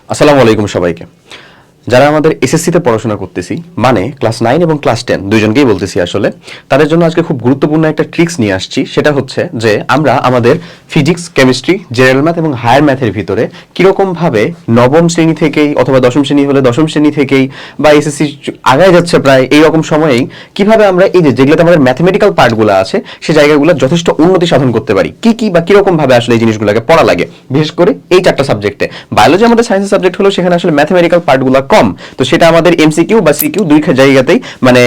আসসালামু আলাইকুম সবাইকে। যারা আমাদের এসএসসিতে পড়াশোনা করতেছি, মানে ক্লাস 9 এবং ক্লাস 10 দুইজনকেই বলতেছি, আসলে তাদের জন্য আজকে খুব গুরুত্বপূর্ণ একটা ট্রিক্স নিয়ে আসছি। সেটা হচ্ছে যে আমরা আমাদের ফিজিক্স, কেমিস্ট্রি, জেনারেল ম্যাথ এবং হায়ার ম্যাথের ভিতরে কিরকমভাবে নবম শ্রেণী থেকেই অথবা দশম শ্রেণী হলে দশম শ্রেণী থেকেই বা এসএসসি আগায় যাচ্ছে প্রায় এইরকম সময়েই কিভাবে আমরা এই যেগুলোতে আমাদের ম্যাথমেটিক্যাল পার্টগুলো আছে সেই জায়গাগুলো যথেষ্ট উন্নতি সাধন করতে পারি, কি বা কিরকমভাবে আসলে এই জিনিসগুলোকে পড়া লাগে। বিশেষ করে এই চারটা সাবজেক্টে, বায়োলজি আমাদের সায়েন্সের সাবজেক্ট হলো, সেখানে আসলে ম্যাথমেটিক্যাল পার্টগুলো কম, তো সেটা আমাদের এমসিকিউ বা সিকিউ দুই জায়গাতেই মানে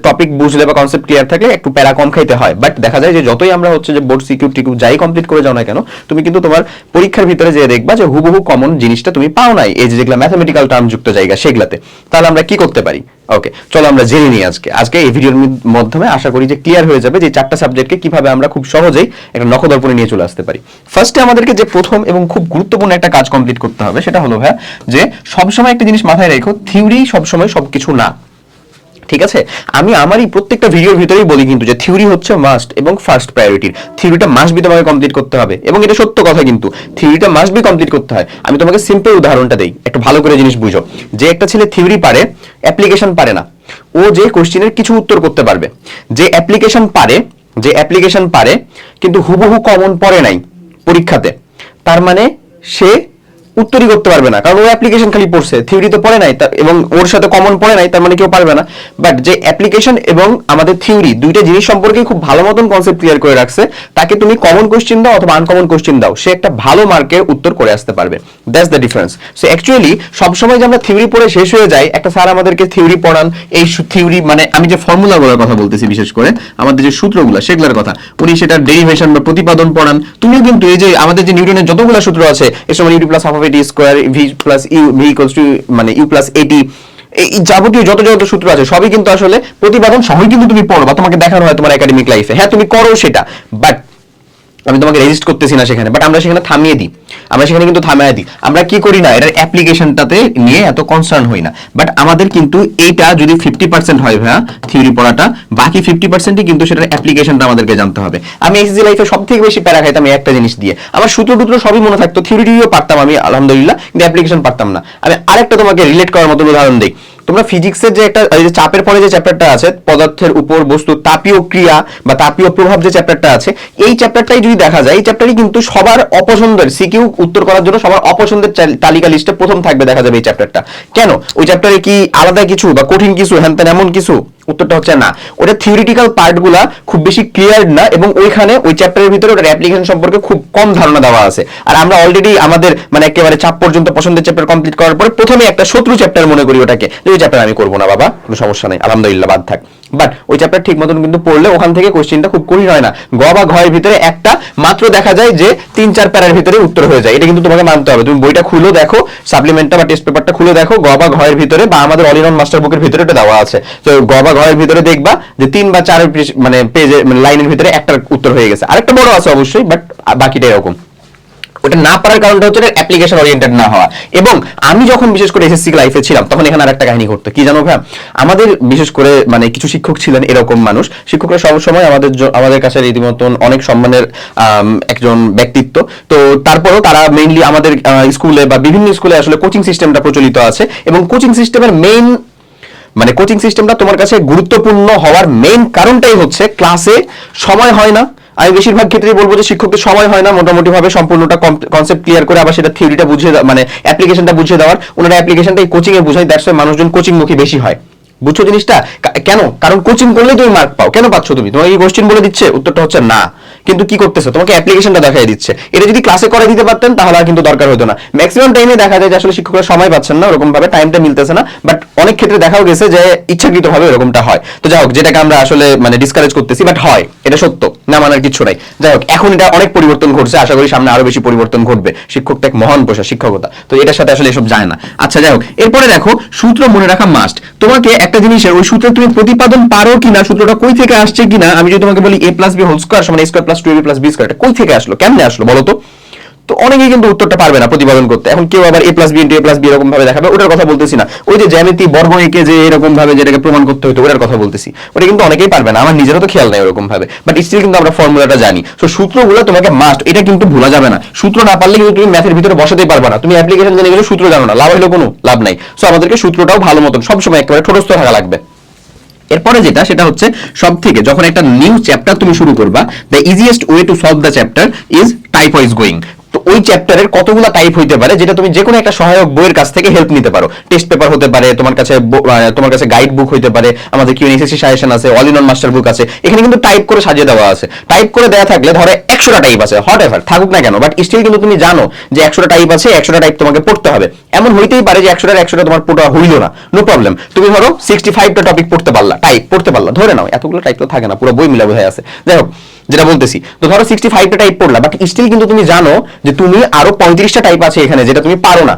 টপিক বুঝলে বা কনসেপ্ট ক্লিয়ার থাকলে একটু প্যারা কম খাইতে হয়। বাট দেখা যায় যে যতই আমরা হচ্ছে যে বোর্ড সিকিউ টিকিউ যাই কমপ্লিট করে যাও না কেন, তুমি কিন্তু তোমার পরীক্ষার ভিতরে যে দেখবা যে হুবহু কমন জিনিসটা তুমি পাও নাই এই যেগুলো ম্যাথমেটিক্যাল টার্ম যুক্ত জায়গা সেগুলাতে। তাহলে আমরা কি করতে পারি? ওকে, চলো আমরা জেনে নিই আজকে এই ভিডিওর মাধ্যমে। আশা করি যে ক্লিয়ার হয়ে যাবে যে চারটা সাবজেক্টকে কিভাবে আমরা খুব সহজেই একটা নখদর্পণে নিয়ে চলে আসতে পারি। ফার্স্টে আমাদেরকে যে প্রথম এবং খুব গুরুত্বপূর্ণ একটা কাজ কমপ্লিট করতে হবে সেটা হলো ভাইয়া, যে সবসময় একটা জিনিস মাথায় রেখো, থিওরি সবসময় সবকিছু না। ঠিক আছে, আমি আমারই প্রত্যেকটা ভিডিওর ভিতরেই বলি কিন্তু যে থিওরি হচ্ছে মাস্ট এবং ফার্স্ট প্রায়োরিটি। থিওরিটা মাস্ট বি তোমাকে কমপ্লিট করতে হবে, এবং এটা সত্য কথা, কিন্তু থিওরিটা মাস্ট বি কমপ্লিট করতে হয়। আমি তোমাকে সিম্পল উদাহরণটা দেই, একটু ভালো করে জিনিস বুঝো। যে একটা ছেলে থিওরি পারে, অ্যাপ্লিকেশন পারে না, ও যে কোশ্চেনের কিছু উত্তর করতে পারবে। যে অ্যাপ্লিকেশন পারে কিন্তু হুবহু কমন পড়ে নাই পরীক্ষাতে, তার মানে সে উত্তরই করতে পারবে না, কারণ ও অ্যাপ্লিকেশন খালি পড়ছে, থিওরি তো পড়ে নাই, এবং ওর সাথে কমন পড়ে নাই, তার মানে কেউ পারবে না। বাট যে অ্যাপ্লিকেশন এবং আমাদের থিওরি দুইটা জিনিস সম্পর্কে খুব ভালো মতন কনসেপ্ট ক্লিয়ার করে রাখছে, তাকে তুমি কমন কোশ্চেন দাও অথবা আনকমন কোশ্চেন দাও, সে একটা ভালো মার্কের উত্তর করে আসতে পারবে। That's the difference. So actually সবসময় যে আমরা থিওরি পড়ে শেষ হয়ে যাই, একটা স্যার আমাদেরকে থিওরি পড়ান, এই থিওরি মানে আমি যে ফর্মুলাগুলোর কথা বলতেছি, বিশেষ করে আমাদের যে সূত্রগুলো সেগুলোর কথা, উনি সেটা ডেরিভেশন বা প্রতিপাদন পড়ান। তুমিও কিন্তু এই যে আমাদের যে নিউটনের যতগুলো সূত্র আছে, এর সময় u plus half of at square, v plus u, v equals to মানে ইউ প্লাস এটি, এই যাবতীয় যত সূত্র আছে সবই কিন্তু আসলে প্রতিপাদন সবই কিন্তু তুমি পড়ো বা তোমাকে দেখানো হয় তোমার একাডেমিক লাইফে। হ্যাঁ, তুমি করো সেটা, বাট আমি তোমাকে রেজিস্ট করতেছি না সেখানে, বাট আমরা সেখানে থামিয়ে দিই, আমরা কি করি না, এটার অ্যাপ্লিকেশনটাতে নিয়ে এত কনসার্ন হই না। বাট আমাদের কিন্তু এইটা যদি 50% হয় ভাইয়া থিওরি পড়াটা, বাকি 50%ই কিন্তু সেটার অ্যাপ্লিকেশনটা আমাদেরকে জানতে হবে। আমি এসএসসি লাইফে সব থেকে বেশি প্যারা খাইতাম এই একটা জিনিস দিয়ে, আমার সূত্র সবই মনে থাকতো, থিওরিটিও পারতাম আমি আলহামদুলিল্লাহ, কিন্তু অ্যাপ্লিকেশন পারতাম না। আমি আরেকটা তোমাকে রিলেট করার মতো উদাহরণ দিই। তোমরা ফিজিক্সের যে একটা চাপের পরে যে চ্যাপ্টারটা আছে, পদার্থের উপর বস্তু তাপীয় ক্রিয়া বা তাপীয় প্রভাব যে চ্যাপ্টারটা আছে, এই চ্যাপ্টারটাই যদি দেখা যায়, এই চ্যাপ্টারই কিন্তু সবার অপছন্দের সিকিউ উত্তর করার জন্য সবার অপছন্দের তালিকা লিস্টে প্রথম থাকবে দেখা যাবে এই চ্যাপ্টারটা। কেন? ওই চ্যাপ্টারে কি আলাদা কিছু বা কঠিন কিছু হ্যান এমন কিছু? উত্তরটা হচ্ছে না, ওটা থিওরিটিক্যাল পার্টগুলা খুব বেশি ক্লিয়ার না, এবং ওইখানে ওই চ্যাপ্টারের ভিতরে ওটার অ্যাপ্লিকেশন সম্পর্কে খুব কম ধারণা দেওয়া আছে। আর আমরা অলরেডি আমাদের মানে একেবারে চাপ পর্যন্ত পছন্দের চ্যাপ্টার কমপ্লিট করার পরে প্রথমে একটা শত্রু চ্যাপ্টার মনে করি ওটাকে, যে ওই চ্যাপ্টার আমি করবো না বাবা, কোনো সমস্যা নেই, আলহামদুলিল্লাহ, বাদ থাক। বাট ওই চ্যাপ্টার ঠিক মতন কিন্তু পড়লে ওখান থেকে কোশ্চেনটা খুব কঠিন হয় না, গ বা ঘয়ের ভিতরে একটা মাত্র দেখা যায় যে 3-4 প্যারার ভিতরে উত্তর হয়ে যায়। এটা কিন্তু তোমাকে মানতে হবে, তুমি বইটা খুলে দেখো, সাপ্লিমেন্টটা বা টেস্ট পেপারটা খুলে দেখো, গ বা ঘয়ের ভিতরে বা আমাদের অল ইন ওয়ান মাস্টার বুকের ভিতরে এটা দেওয়া আছে। তো গ বা ঘয়ের ভিতরে দেখবা যে 3 বা 4 মানে পেজে মানে লাইনের ভিতরে একটা উত্তর হয়ে গেছে, আরেকটা বড় আছে অবশ্যই, বাট বাকিটা এরকম। ওটা না পারার কারণটা হচ্ছে অ্যাপ্লিকেশন ওরিয়েন্টেড না হওয়া। এবং আমি যখন বিশেষ করে এসএসসি লাইফে ছিলাম, তখন এখানে আরেকটা কাহিনী ঘটতো, কি জানো ভাই, আমাদের বিশেষ করে মানে কিছু শিক্ষক ছিলেন এরকম মানুষ, শিক্ষকরা সবসময় আমাদের কাছে রীতিমতন অনেক সম্মানের একজন ব্যক্তিত্ব। তো তারপরেও তারা মেইনলি আমাদের স্কুলে বা বিভিন্ন স্কুলে আসলে কোচিং সিস্টেমটা প্রচলিত আছে, এবং কোচিং সিস্টেমের মেইন মানে কোচিং সিস্টেমটা তোমার কাছে গুরুত্বপূর্ণ হওয়ার মেইন কারণটাই হচ্ছে ক্লাসে সময় হয় না। আমি বেশিরভাগ ক্ষেত্রেই বলবো যে শিক্ষকদের সময় হয় না মোটামুটি ভাবে সম্পূর্ণটা কনসেপ্ট ক্লিয়ার করে আবার সেটা থিওরিটা বুঝিয়ে মানে অ্যাপ্লিকেশনটা বুঝিয়ে দেওয়ার, ওনারা অ্যাপ্লিকেশনটা কোচিং এ বুঝায়, দ্যাটস ওয়াই মানুষজন কোচিং মুখী বেশি হয়। বুঝছো জিনিসটা? কেন? কারণ কোচিং করলে তুমি মার্ক পাও। কেন পাচ্ছ তুমি? তোমাকে এই কোশ্চেন বলে দিচ্ছে, উত্তরটা হচ্ছে না, কিন্তু কি করতেছে, তোমাকে অ্যাপ্লিকেশনটা দেখাই দিচ্ছে। এটা যদি ক্লাসে করে দিতে পারতেন তাহলে কিন্তু দরকার হতো না। ম্যাক্সিমাম টাইমে দেখা যায় যে আসলে শিক্ষকরা সময় পাচ্ছেন না, ওরকম ভাবে টাইমটা মিলতেছে না, বাট অনেক ক্ষেত্রে দেখাও গেছে যে ইচ্ছাকৃত ভাবে এরকমটা হয়। তো যাই হোক, যেটাকে আমরা আসলে মানে ডিসকারেজ করতেছি, বাট হয়, এটা সত্য, না মানার কিছু নাই। যাই হোক, এখন এটা অনেক পরিবর্তন ঘটছে, আশা করি সামনে আরো বেশি পরিবর্তন ঘটবে। শিক্ষকটা এক মহান পেশা, শিক্ষকতা, তো এটার সাথে আসলে এসব যায় না। আচ্ছা যাই হোক, এরপরে দেখো, সূত্র মনে রাখা মাস্ট। তোমাকে একটা জিনিসের ওই সূত্র তুমি প্রতিপাদন পারো কিনা, সূত্রটা কই থেকে আসছে কিনা, আমি যদি তোমাকে বলি a + b² সমান a² + 2ab + b², এটা কই থেকে আসলো, কেমনে আসলো বলো তো? তো অনেকেই কিন্তু উত্তরটা পারবে না প্রতিপাদন করতে। এখন কেউ আবার a plus b into a plus b এরকম ভাবে দেখাবে, ওটার কথা বলতেছি না। ওই যে জ্যামিতি বর্গ এঁকে যে এরকম ভাবে যেটাকে প্রমাণ করতে হতো ওটার কথা বলতেছি, ওটা কিন্তু অনেকেই পারবে না, আমার নিজেরও তো খেয়াল নাই ওরকম ভাবে, বাট স্টিল কিন্তু আমরা ফর্মুলাটা জানি। তো সূত্রগুলো তোমাকে মাস্ট, এটা কিন্তু ভোলা যাবে না। সূত্র না পারলে কিন্তু তুমি ম্যাথের ভিতরে বসাতেই পারবে না। তুমি অ্যাপ্লিকেশন জেনে গেলে সূত্র জানো না, লাভ হলো কোনো লাভ নাই। সো আমাদেরকে সূত্রটাও ভালো মতন সবসময় একেবারে ঠোঁটস্থ থাকা লাগবে। এরপরে যেটা সেটা হচ্ছে সব থেকে যখন একটা নিউ চ্যাপ্টার তুমি শুরু করবা, the easiest way to solve the chapter is type wise going. তো ওই চ্যাপ্টারের কতগুলো টাইপ হইতে পারে যেটা তুমি যে কোনো একটা সহায়ক বইয়ের কাছ থেকে হেল্প নিতে পারো। টেস্ট পেপার হতে পারে, তোমার কাছে গাইড বুক হইতে পারে, আমাদের কিউ এসএসসি সাজেশন আছে, অল ইন অন মাস্টার বুক আছে, এখানে কিন্তু টাইপ করে সাজিয়ে দেওয়া আছে। টাইপ করে দেওয়া থাকলে ধরো 100টা টাইপ আছে, হট এভার থাকুক না কেন, বাট স্টিল কিন্তু তুমি জানো যে 100টা টাইপ আছে, 100টা টাইপ তোমাকে পড়তে হবে। এমন হইতেই পারে যে 100টা তোমার পড়া হইল না, নো প্রবলেম, তুমি ধরো 65টা টপিক পড়তে পারলা, টাইপ পড়তে পারলা, ধরে নাও এতগুলো টাইপ তো থাকে না, পুরো বই মিলা বোঝায় আছে। যাই হোক, যেটা বলতেছি, তো ধরো 65টা টাইপ পড়লা, বাট স্টিল কিন্তু তুমি জানো যে তুমি আরো 35টা টাইপ আছে এখানে যেটা তুমি পারো না।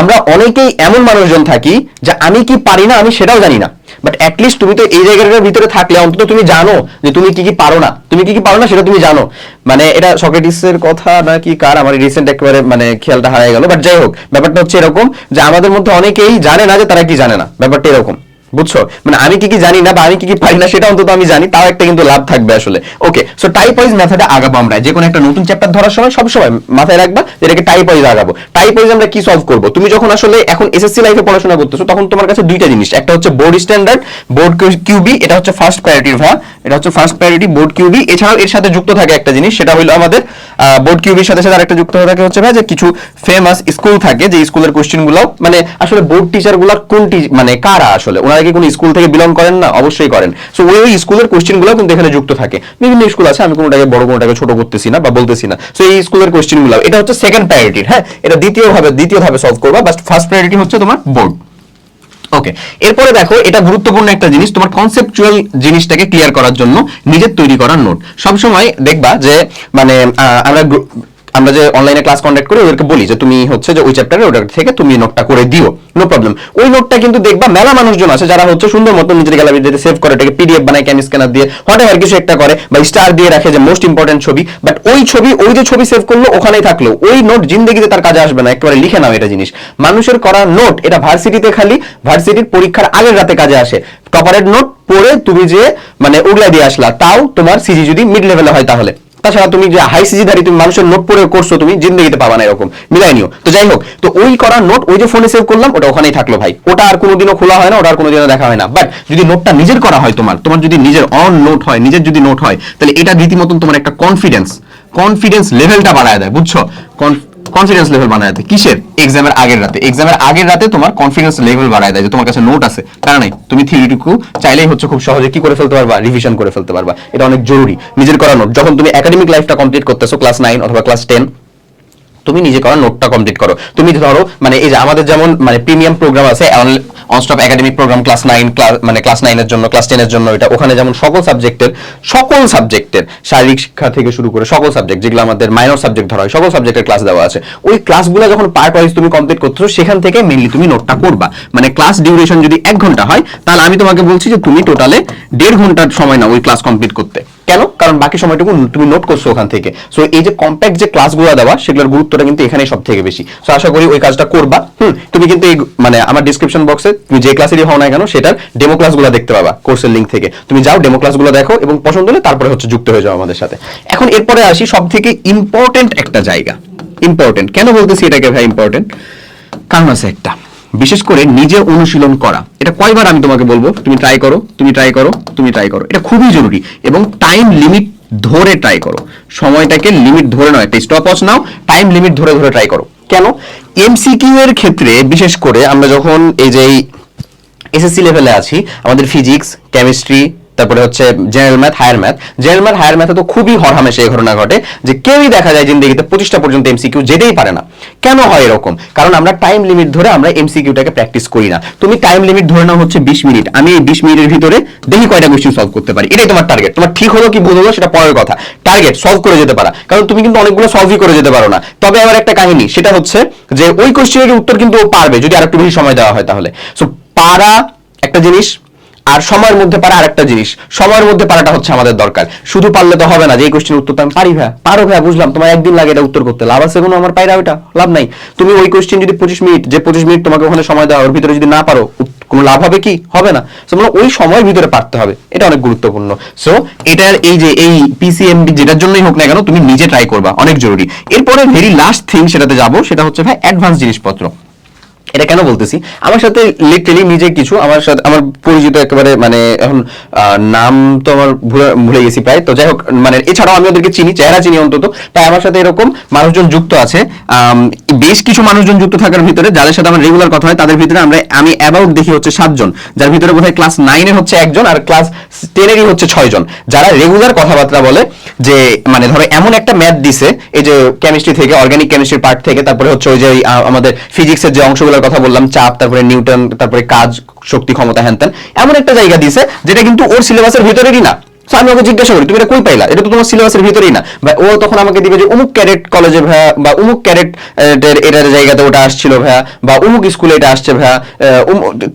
আমরা অনেকেই এমন মানুষজন থাকি যে আমি কি পারি না আমি সেটাও জানি না, বাট অ্যাটলিস্ট তুমি তো এই জায়গাটার ভিতরে থাকলে অন্তত তুমি জানো যে তুমি কি কি পারো না, তুমি কি কি পারো না সেটা তুমি জানো। মানে এটা সক্রেটিসের কথা নাকি কার, আমার রিসেন্ট একেবারে মানে খেয়ালটা হারিয়ে গেল, বাট যাই হোক, ব্যাপারটা হচ্ছে এরকম যে আমাদের মধ্যে অনেকেই জানে না যে তারা কি জানে না, ব্যাপারটা এরকম, বুঝছো? মানে আমি কি কি জানি না বা আমি কি কি পারি না সেটা অন্তত আমি জানি, তাও একটা কিন্তু লাভ থাকবে আসলে। ওকে, সো টাইপ ওয়াইজ মেথডে আগাবো আমরা। যে কোনো একটা নতুন চ্যাপ্টার ধরার সময় সবসময় মাথায় রাখবা যেটাকে টাইপ ওয়াইজ আগাবো। টাইপ ওয়াইজ আমরা কি সলভ করবো, তুমি যখন আসলে এখন এসএসসি লাইফে পড়াশোনা করতেছো তখন তোমার কাছে দুইটা জিনিস, একটা হচ্ছে বোর্ড স্ট্যান্ডার্ড, বোর্ড কিউবি, এটা হচ্ছে ফার্স্ট প্রায়োরিটি, এটা হচ্ছে ফার্স্ট প্রায়োরিটি বোর্ড কিউবি। এছাড়াও এর সাথে যুক্ত থাকে একটা জিনিস, সেটা হলো আমাদের বোর্ড কিউবির সাথে সাথে আরেকটা যুক্ত থাকে হচ্ছে ভাই যে কিছু ফেমাস স্কুল থাকে, যে স্কুলের কোশ্চেন গুলো মানে আসলে বোর্ড টিচার গুলা কোনটি মানে কারা আসলে, ওনারা কি কোনো স্কুল থেকে বিলং করেন না? অবশ্যই করেন। সো ওই স্কুলের কোশ্চেন গুলো কিন্তু এখানে যুক্ত থাকে। বিভিন্ন স্কুল আছে, আমি কোনোটাকে বড় কোনোটাকে ছোট করতেছি না বা বলতেছি না। সো এই স্কুলের কোশ্চেন গুলো, এটা হচ্ছে সেকেন্ড প্রায়োরিটি। হ্যাঁ, এটা দ্বিতীয় ভাবে সলভ করবা, বাট ফার্স্ট প্রায়োরিটি হচ্ছে তোমার বোর্ড। ওকে, এরপরে দেখো এটা গুরুত্বপূর্ণ একটা জিনিস, তোমার কনসেপচুয়াল জিনিসটাকে ক্লিয়ার করার জন্য নিজের তৈরি করার নোট। সবসময় দেখবা যে মানে আমরা যে অনলাইনে ক্লাস কন্ডাক্ট করি ওদেরকে বলি যে তুমি হচ্ছে যে ওই চ্যাপ্টারে ওটা থেকে তুমি নোটটা করে দিও, নো প্রবলেম। ওই নোটটা কিন্তু দেখবা মেলা মানুষজন আছে যারা হচ্ছে সুন্দর মতো নিজের গ্যালারিতে সেভ করে, এটাকে পিডিএফ বানায়, ক্যান স্ক্যানার দিয়ে হোয়াটএভার কিছু একটা করে, বা স্টার দিয়ে রাখে যে মোস্ট ইম্পর্টেন্ট ছবি, বাট ওই যে ছবি সেভ করলো ওখানেই থাকলো, ওই নোট জিন্দেগিতে তার কাজে আসবে না। একেবারে লিখে নাও এটা জিনিস, মানুষের করা নোট এটা ভার্সিটিতে খালি ভার্সিটির পরীক্ষার আগের রাতে কাজে আসে। টপারের নোট পড়ে তুমি যে মানে উগলা দিয়ে আসলা, তাও তোমার সিজি যদি মিড লেভেলে হয় তাহলে, তাছাড়া তুমি যে হাই সিজি ধারী তুমি মানুষের নোট পড়ে করছো তুমি জিন্দগিতে পাবা না, এরকম মিলাই নিও। তো যাই হোক, তো ওই করা নোট ওই যে ফোনে সেভ করলাম ওটা ওখানেই থাকলো ভাই, ওটা আর কোনোদিনও খোলা হয় না, ওটা আর কোনোদিনও দেখা হয় না। বাট যদি নোটটা নিজের করা হয়, তোমার যদি নিজের অন নোট হয়, নিজের যদি নোট হয়, তাহলে এটা রীতিমতন তোমার একটা কনফিডেন্স লেভেলটা বাড়ায় দেয়, বুঝছো? কনফিডেন্স লেভেল বানায় দেয় কিসের? এক্সামের আগের রাতে তোমার কনফিডেন্স লেভেল বাড়ায় দেয় যে তোমার কাছে নোট আছে, তার নাই তুমি থিওরিটিকু চাইলেই হচ্ছে খুব সহজে কি করে ফেলতে পারবা, রিভিশন করে ফেলতে পারবা। এটা অনেক জরুরি, নিজের করা নোট। যখন তুমি একাডেমিক লাইফটা কমপ্লিট করতেছো ক্লাস 9 অথবা ক্লাস 10, তুমি নিজে করা নোটটা কমপ্লিট করো। তুমি ধরো মানে এই যে আমাদের যেমন মানে প্রিমিয়াম প্রোগ্রাম আছে অনস্টপ একাডেমিক প্রোগ্রাম ক্লাস 9 এর জন্য, ক্লাস 10 এর জন্য, এটা ওখানে যেমন সকল সাবজেক্টের শারীরিক শিক্ষা থেকে শুরু করে সকল সাবজেক্ট যেগুলো আমাদের মাইনর সাবজেক্ট ধরা হয়, সকল সাবজেক্টের ক্লাস দেওয়া আছে। ওই ক্লাসগুলো যখন পার্ট ওয়াইজ তুমি কমপ্লিট করতেছো, সেখান থেকে মেইনলি তুমি নোটটা করবা। মানে ক্লাস ডিউরেশন যদি 1 ঘন্টা হয়, তাহলে আমি তোমাকে বলছি যে তুমি টোটালে 1.5 ঘন্টার সময় নাও ওই ক্লাস কমপ্লিট করতে। কেন? কারণ বাকি সময়টুকু তুমি নোট করছো ওখান থেকে। সো এই যে কম্প্যাক্ট যে ক্লাসগুলো দেওয়া, সেগুলোর গুরুত্বটা কিন্তু এখানেই সব থেকে বেশি। সো আশা করি ওই কাজটা করবা। তুমি কিন্তু এই মানে আমার ডিসক্রিপশন বক্সে তুমি যে ক্লাসেরই হও না কেন সেটার ডেমো ক্লাসগুলো দেখতে পাবা কোর্সের লিংক থেকে। তুমি যাও ডেমো ক্লাসগুলো দেখো এবং পছন্দ হলে তারপরে হচ্ছে যুক্ত হয়ে যাও আমাদের সাথে। এখন এরপরে আসি সব থেকে ইম্পর্টেন্ট একটা জায়গা। ইম্পর্টেন্ট কেন বলতেছি এটাকে ভাই ইম্পর্টেন্ট? কারণ আছে একটা, বিশেষ করে নিজে অনুশীলন করা। এটা কয়বার আমি তোমাকে বলবো, তুমি ট্রাই করো, এটা খুবই জরুরি। এবং টাইম লিমিট ধরে ট্রাই করো, সময়টাকে লিমিট ধরে নয়, একটা স্টপওয়াচ নাও, টাইম লিমিট ধরে ট্রাই করো। কেন? এমসিকিউ এর ক্ষেত্রে বিশেষ করে আমরা যখন এই যে এসএসসি লেভেলে আছি, আমাদের ফিজিক্স, কেমিস্ট্রি, তারপরে হচ্ছে জেনারেল ম্যাথ, হায়ার ম্যাথে তো খুবই হরহামেশা এই ঘটনা ঘটে যে কেউই দেখা যায় জিন্দেগিতে 25টা পর্যন্ত এমসিকিউ যেতেই পারে না। কেন হয় এরকম? কারণ আমরা টাইম লিমিট ধরে আমরা এমসিকিউটাকে প্র্যাকটিস করি না। তুমি টাইম লিমিট ধরে নাও হচ্ছে 20 মিনিট, আমি এই 20 মিনিটের ভিতরে দেখি কয়টা কোশ্চেন সলভ করতে পারি, এটাই তোমার টার্গেট। তোমার ঠিক হলো কি ভুল হলো সেটা পরের কথা, টার্গেট সলভ করে যেতে পারা। কারণ তুমি কিন্তু অনেকগুলো সলভই করে যেতে পারো না। তবে আবার একটা কাহিনী, সেটা হচ্ছে যে ওই কোশ্চেনের উত্তর কিন্তু ও পারবে যদি আরেকটু বেশি সময় দেওয়া হয় তাহলে। সো পারা একটা জিনিস, আর সময়ের মধ্যে পারা আরেকটা জিনিস, সময়ের মধ্যে পারাটা হচ্ছে আমাদের দরকার। শুধু পারলে তো হবে না যে এই কোশ্চেনের উত্তর তো আমি পারি ভাইয়া, পারো ভাইয়া বুঝলাম, তোমার একদিন লাগে এটা উত্তর করতে, লাভ আছে কোনো আমার পাইরা ওইটা লাভ নাই। তুমি ওই কোশ্চেন যদি 25 মিনিট, যে 25 মিনিট তোমাকে ওখানে সময় দেওয়া, ওর ভিতরে যদি না পারো কোনো লাভ হবে কি? হবে না। সো মানে ওই সময়ের ভিতরে পারতে হবে, এটা অনেক গুরুত্বপূর্ণ। সো এটার এই যে এই পিসিএমবি যেটার জন্যই হোক না কেন তুমি নিজে ট্রাই করবা, অনেক জরুরি। এরপরে ভেরি লাস্ট থিং সেটাতে যাব, সেটা হচ্ছে ভাই অ্যাডভান্স জিনিসপত্র। এটা কেন বলতেছি, আমার সাথে লিটারালি নিজে কিছু আমার সাথে আমার পরিচিত একেবারে মানে এখন নাম তো আমার ভুলে গেছি প্রায়, তো যাই হোক মানে এছাড়াও আমি ওদেরকে চিনি, চেহারা চিনি অন্তত, তাই আমার সাথে এরকম মানুষজন যুক্ত আছে। বেশ কিছু মানুষজন যুক্ত থাকার ভিতরে যাদের সাথে আমার রেগুলার কথা হয় তাদের ভিতরে আমি অ্যাবাউট দেখি হচ্ছে 7 জন, যার ভিতরে বোধহয় ক্লাস 9 এর হচ্ছে একজন আর ক্লাস 10 এরই হচ্ছে 6 জন, যারা রেগুলার কথাবার্তা বলে। যে মানে ধরো এমন একটা ম্যাথ দিছে, এই যে কেমিস্ট্রি থেকে, অর্গানিক কেমিস্ট্রির পার্ট থেকে, তারপরে হচ্ছে ওই যে আমাদের ফিজিক্সের যে অংশগুলোর কথা বললাম, চাপ, তারপরে নিউটন, তারপরে কাজ, শক্তি, ক্ষমতা, হ্যান, এমন একটা জায়গা দিছে যেটা কিন্তু ওর সিলেবাসের ভিতরেরই না। আমি ওকে জিজ্ঞাসা করি তুমি এটা কই পাইলা, এটা তো তোমার সিলেবাসের ভিতরেই না। বা ও তখন আমাকে দিবে যে অমুক ক্যাডেট কলেজে ভাইয়া, বা অমুক ক্যাডেট এটার জায়গাতে ওটা আসছিল ভাইয়া, বা অমুক স্কুলে এটা আসছে ভাইয়া,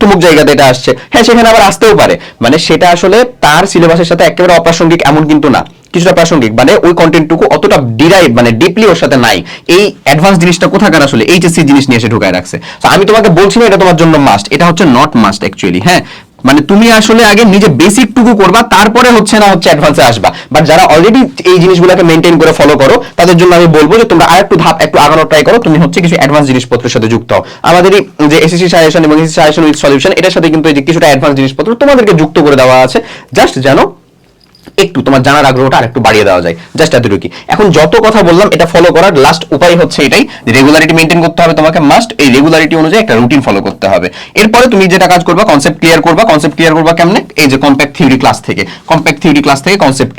তুমুক জায়গাতে এটা আসছে। হ্যাঁ, সেখানে আবার আসতেও পারে, মানে সেটা আসলে তার সিলেবাসের সাথে একেবারে অপ্রাসঙ্গিক এমন কিন্তু না, কিছুটা প্রাসঙ্গিক, মানে ওই কন্টেন্টটুকু অতটা ডিরাইভ মানে ডিপলি ওর সাথে নাই। এই অ্যাডভান্স জিনিসটা কোথাকার আসলে এইচএসসি জিনিস নিয়ে এসে ঢুকায় রাখছে। তো আমি তোমাকে বলছি না এটা তোমার জন্য মাস্ট, এটা হচ্ছে নট মাস্ট অ্যাকচুয়ালি। হ্যাঁ, মানে তুমি আসলে আগে নিজে বেসিক টুকু করবা, তারপরে হচ্ছে না হচ্ছে অ্যাডভান্সে আসবা। বাট যারা অলরেডি এই জিনিসগুলোকে মেনটেন করে ফলো করো তাদের জন্য আমি বলবো যে তোমরা আরেকটু ধাপ একটু আগানোর ট্রাই করো, তুমি হচ্ছে কিছু অ্যাডভান্স জিনিসপত্রের সাথে যুক্ত হও। আমাদের যে এসএসসি সাজেশন এবং এসএসসি সাজেশন উইথ সলিউশন, এটার সাথে কিন্তু এই যে কিছুটা অ্যাডভান্স জিনিসপত্র তোমাদেরকে যুক্ত করে দেওয়া আছে, জাস্ট জানো একটু তোমার জানার আগ্রহটা আরেকটু বাড়িয়ে দেওয়া যায়, জাস্ট এতটুকু। এখন যত কথা বললাম এটা ফলো করার লাস্ট উপায় হচ্ছে এটাই, রেগুলারিটি মেইনটেইন করতে হবে তোমাকে মাস্ট, এই রেগুলারিটি অনুযায়ী একটা রুটিন ফলো করতে হবে। এরপরে তুমি যেটা কাজ করবা, কনসেপ্ট ক্লিয়ার করবা। কনসেপ্ট ক্লিয়ার করবা কেমনে? এই যে কম্প্যাক্ট থিওরি ক্লাস থেকে, কনসেপ্ট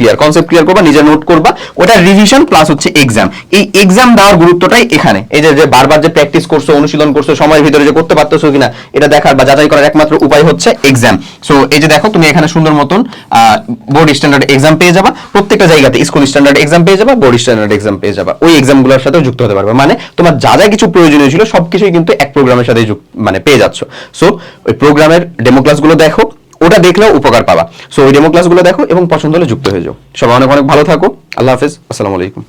ক্লিয়ার করবা, নিজে নোট করবা, ওটা রিভিশন প্লাস হচ্ছে এক্সাম। এই এক্সাম দেওয়ার গুরুত্বটাই এখানে, এই যে বারবার যে প্র্যাকটিস করছো, অনুশীলন করছো, সময়ের ভিতরে যে করতে পারতেছো কিনা এটা দেখার বা যাচাই করার একমাত্র উপায় হচ্ছে এক্সাম। সো এই যে দেখো তুমি এখানে সুন্দর মতন বোর্ড স্ট্যান্ডার্ড এক্সাম পেয়ে যাবা, প্রত্যেকটা জায়গাতে স্কুল স্ট্যান্ডার্ড এক্সাম পেয়ে যাবা, বোর্ড স্ট্যান্ডার্ড এক্সাম পেয়ে যাবা, ওই এক্সামগুলোর সাথে যুক্ত হতে পারবে। মানে তোমার যা যা কিছু প্রয়োজনীয় ছিল সবকিছুই কিন্তু এক প্রোগ্রামের সাথে মানে পেয়ে যাচ্ছ। সো ওই প্রোগ্রামের ডেমো ক্লাসগুলো দেখো, ওটা দেখলেও উপকার পাবা। সো ওই ডেমো ক্লাসগুলো দেখো এবং পছন্দ হলে যুক্ত হয়ে যাও। সবাই অনেক অনেক ভালো থাকো, আল্লাহ হাফেজ, আসসালামু আলাইকুম।